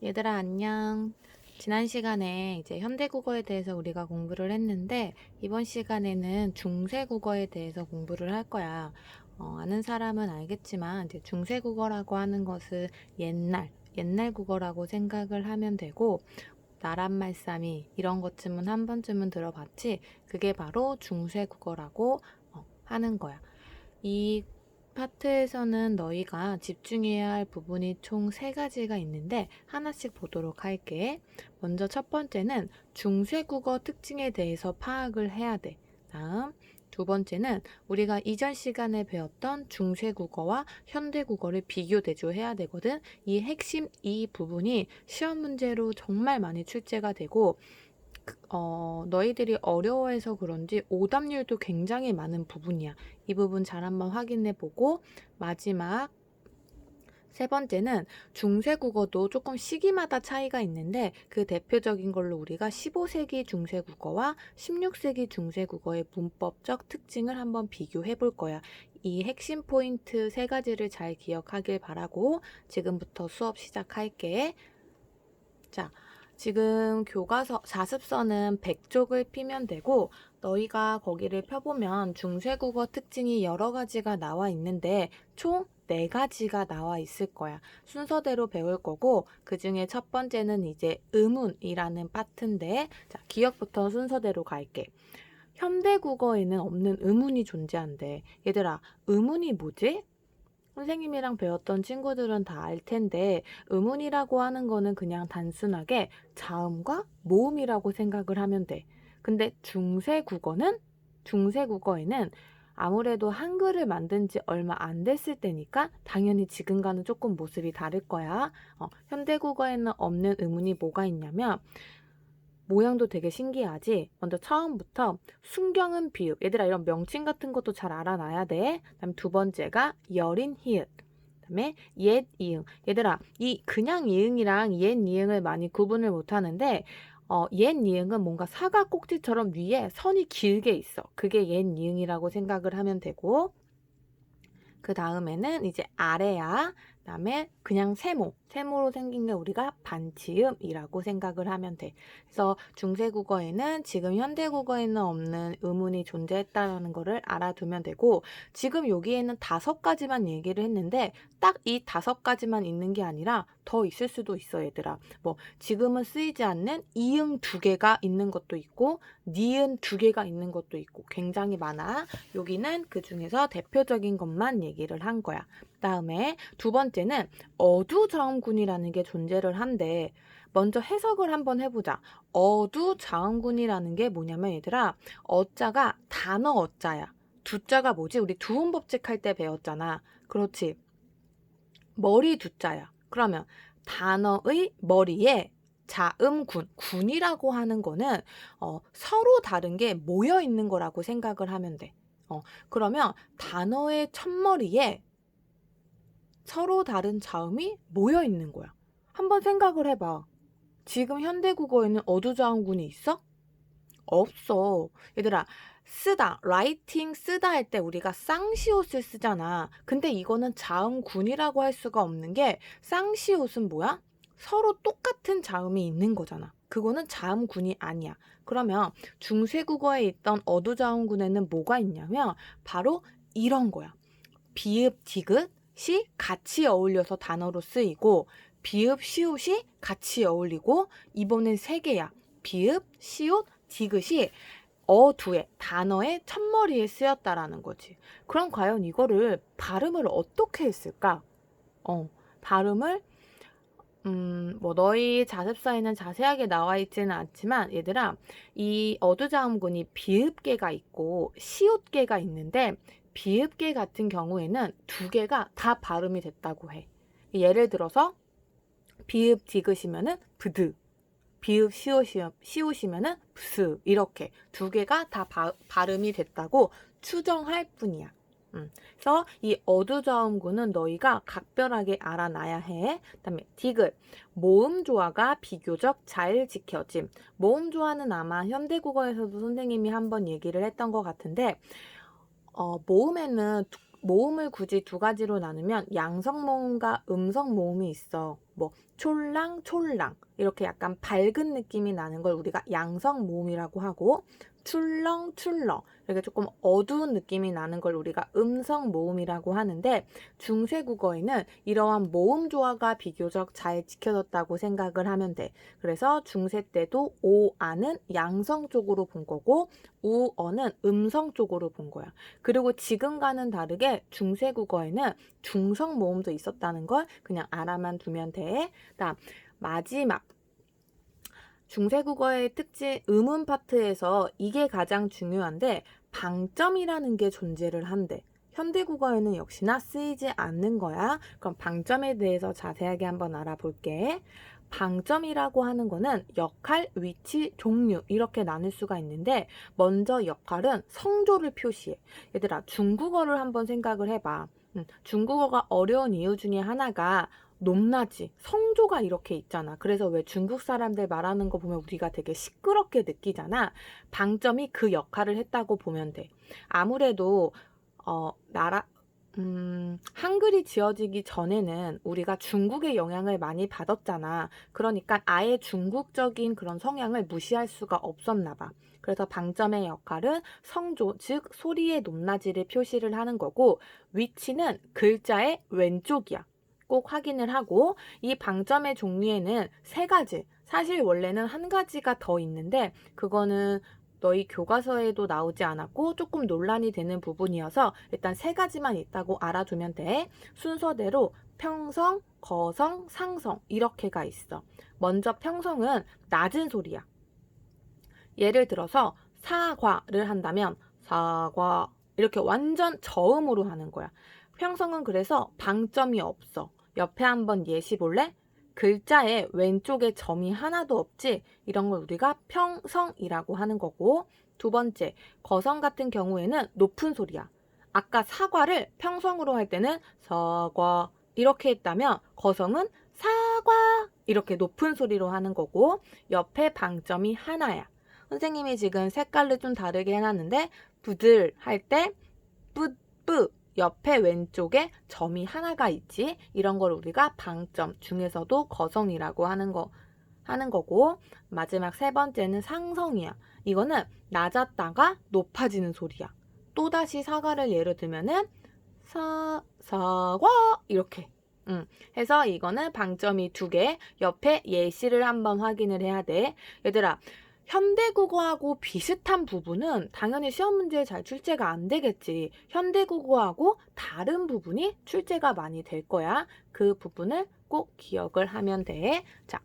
얘들아, 안녕. 지난 시간에 이제 현대국어에 대해서 우리가 공부를 했는데, 이번 시간에는 중세국어에 대해서 공부를 할 거야. 아는 사람은 알겠지만, 이제 중세국어라고 하는 것은 옛날 국어라고 생각을 하면 되고, 나란말싸미 이런 것쯤은 한 번쯤은 들어봤지? 그게 바로 중세국어라고 하는 거야. 이 파트에서는 너희가 집중해야 할 부분이 총 세 가지가 있는데 하나씩 보도록 할게. 먼저 첫 번째는 중세국어 특징에 대해서 파악을 해야 돼. 다음, 두 번째는 우리가 이전 시간에 배웠던 중세국어와 현대국어를 비교 대조해야 되거든. 이 핵심 이 부분이 시험 문제로 정말 많이 출제가 되고 너희들이 어려워해서 그런지 오답률도 굉장히 많은 부분이야. 이 부분 잘 한번 확인해 보고, 마지막 세 번째는 중세국어도 조금 시기마다 차이가 있는데 그 대표적인 걸로 우리가 15세기 중세국어와 16세기 중세국어의 문법적 특징을 한번 비교해 볼 거야. 이 핵심 포인트 세 가지를 잘 기억하길 바라고 지금부터 수업 시작할게. 자, 지금 교과서, 자습서는 100쪽을 피면 되고, 너희가 거기를 펴보면 중세국어 특징이 여러 가지가 나와 있는데, 총 4가지가 나와 있을 거야. 순서대로 배울 거고, 그 중에 첫 번째는 이제 의문이라는 파트인데, 자, 기억부터 순서대로 갈게. 현대국어에는 없는 의문이 존재한대. 얘들아, 의문이 뭐지? 선생님이랑 배웠던 친구들은 다 알 텐데 의문이라고 하는 거는 그냥 단순하게 자음과 모음이라고 생각을 하면 돼. 근데 중세국어에는 아무래도 한글을 만든 지 얼마 안 됐을 때니까 당연히 지금과는 조금 모습이 다를 거야. 현대국어에는 없는 의문이 뭐가 있냐면 모양도 되게 신기하지? 먼저 처음부터 순경은 비읍. 얘들아 이런 명칭 같은 것도 잘 알아놔야 돼. 그다음 두 번째가 여린 히읗. 그다음에 옛 이응. 얘들아 이 그냥 이응이랑 옛 이응을 많이 구분을 못 하는데 옛 이응은 뭔가 사과 꼭지처럼 위에 선이 길게 있어. 그게 옛 이응이라고 생각을 하면 되고 그 다음에는 이제 아래야. 그다음에 그냥 세모로 생긴 게 우리가 반치음이라고 생각을 하면 돼. 그래서 중세국어에는 지금 현대국어에는 없는 의문이 존재했다는 거를 알아두면 되고 지금 여기에는 5가지만 얘기를 했는데 딱 이 5가지만 있는 게 아니라 더 있을 수도 있어 얘들아. 뭐 지금은 쓰이지 않는 이응 2개가 있는 것도 있고 니은 2개가 있는 것도 있고 굉장히 많아. 여기는 그 중에서 대표적인 것만 얘기를 한 거야. 다음에 두 번째는 어두자음군이라는 게 존재를 한대. 먼저 해석을 한번 해보자. 어두자음군이라는 게 뭐냐면 얘들아, 어자가 단어 어자야. 두자가 뭐지? 우리 두음법칙 할 때 배웠잖아. 그렇지. 머리 두자야. 그러면 단어의 머리에 군이라고 하는 거는 서로 다른 게 모여 있는 거라고 생각을 하면 돼. 그러면 단어의 첫머리에 서로 다른 자음이 모여 있는 거야. 한번 생각을 해봐. 지금 현대국어에는 어두자음군이 있어? 없어. 얘들아, 라이팅 쓰다 할 때 우리가 쌍시옷을 쓰잖아. 근데 이거는 자음군이라고 할 수가 없는 게 쌍시옷은 뭐야? 서로 똑같은 자음이 있는 거잖아. 그거는 자음군이 아니야. 그러면 중세국어에 있던 어두자음군에는 뭐가 있냐면 바로 이런 거야. 비읍, 디귿이 같이 어울려서 단어로 쓰이고 비읍, 시옷이 같이 어울리고 이번엔 3개야. 비읍, 시옷, 디귿이 어두에 단어의 첫머리에 쓰였다라는 거지. 그럼 과연 이거를 발음을 어떻게 했을까? 발음을 뭐 너희 자습서에는 자세하게 나와 있지는 않지만 얘들아 이 어두자음군이 비읍계가 있고 시옷계가 있는데 비읍계 같은 경우에는 2개가 다 발음이 됐다고 해. 예를 들어서 비읍 디귿이면은 브드 비읍 시옷이면은 부스 이렇게 2개가 다 발음이 됐다고 추정할 뿐이야. 그래서 이 어두자음구는 너희가 각별하게 알아놔야 해. 그다음에 디귿 모음 조화가 비교적 잘 지켜짐. 모음 조화는 아마 현대국어에서도 선생님이 한번 얘기를 했던 것 같은데 모음에는 모음을 굳이 두 가지로 나누면 양성 모음과 음성 모음이 있어. 뭐 촐랑 촐랑 이렇게 약간 밝은 느낌이 나는 걸 우리가 양성 모음이라고 하고, 출렁 출렁 이렇게 조금 어두운 느낌이 나는 걸 우리가 음성 모음이라고 하는데, 중세 국어에는 이러한 모음 조화가 비교적 잘 지켜졌다고 생각을 하면 돼. 그래서 중세 때도 오아는 양성 쪽으로 본 거고 우어는 음성 쪽으로 본 거야. 그리고 지금과는 다르게 중세 국어에는 중성 모음도 있었다는 걸 그냥 알아만 두면 돼. 다음 마지막, 중세 국어의 특징 음운 파트에서 이게 가장 중요한데, 방점이라는 게 존재를 한대. 현대 국어에는 역시나 쓰이지 않는 거야. 그럼 방점에 대해서 자세하게 한번 알아볼게. 방점이라고 하는 거는 역할, 위치, 종류 이렇게 나눌 수가 있는데, 먼저 역할은 성조를 표시해. 얘들아, 중국어를 한번 생각을 해봐. 중국어가 어려운 이유 중에 하나가 높낮이, 성조가 이렇게 있잖아. 그래서 왜 중국 사람들 말하는 거 보면 우리가 되게 시끄럽게 느끼잖아. 방점이 그 역할을 했다고 보면 돼. 아무래도 한글이 지어지기 전에는 우리가 중국의 영향을 많이 받았잖아. 그러니까 아예 중국적인 그런 성향을 무시할 수가 없었나 봐. 그래서 방점의 역할은 성조, 즉 소리의 높낮이를 표시를 하는 거고, 위치는 글자의 왼쪽이야. 꼭 확인을 하고, 이 방점의 종류에는 세 가지, 사실 원래는 한 가지가 더 있는데 그거는 너희 교과서에도 나오지 않았고 조금 논란이 되는 부분이어서 일단 세 가지만 있다고 알아두면 돼. 순서대로 평성, 거성, 상성 이렇게가 있어. 먼저 평성은 낮은 소리야. 예를 들어서 사과를 한다면 사과 이렇게 완전 저음으로 하는 거야. 평성은 그래서 방점이 없어. 옆에 한번 예시 볼래? 글자의 왼쪽에 점이 하나도 없지? 이런 걸 우리가 평성이라고 하는 거고, 두 번째, 거성 같은 경우에는 높은 소리야. 아까 사과를 평성으로 할 때는 사과 이렇게 했다면, 거성은 사과 이렇게 높은 소리로 하는 거고, 옆에 방점이 하나야. 선생님이 지금 색깔을 좀 다르게 해놨는데, 부들 할 때 뿌 옆에 왼쪽에 점이 하나가 있지. 이런 걸 우리가 방점 중에서도 거성이라고 하는 거고, 마지막 세 번째는 상성이야. 이거는 낮았다가 높아지는 소리야. 또다시 사과를 예로 들면은 사과 이렇게. 해서 이거는 방점이 두 개. 옆에 예시를 한번 확인을 해야 돼. 얘들아, 현대국어하고 비슷한 부분은 당연히 시험 문제에 잘 출제가 안 되겠지. 현대국어하고 다른 부분이 출제가 많이 될 거야. 그 부분을 꼭 기억을 하면 돼. 자,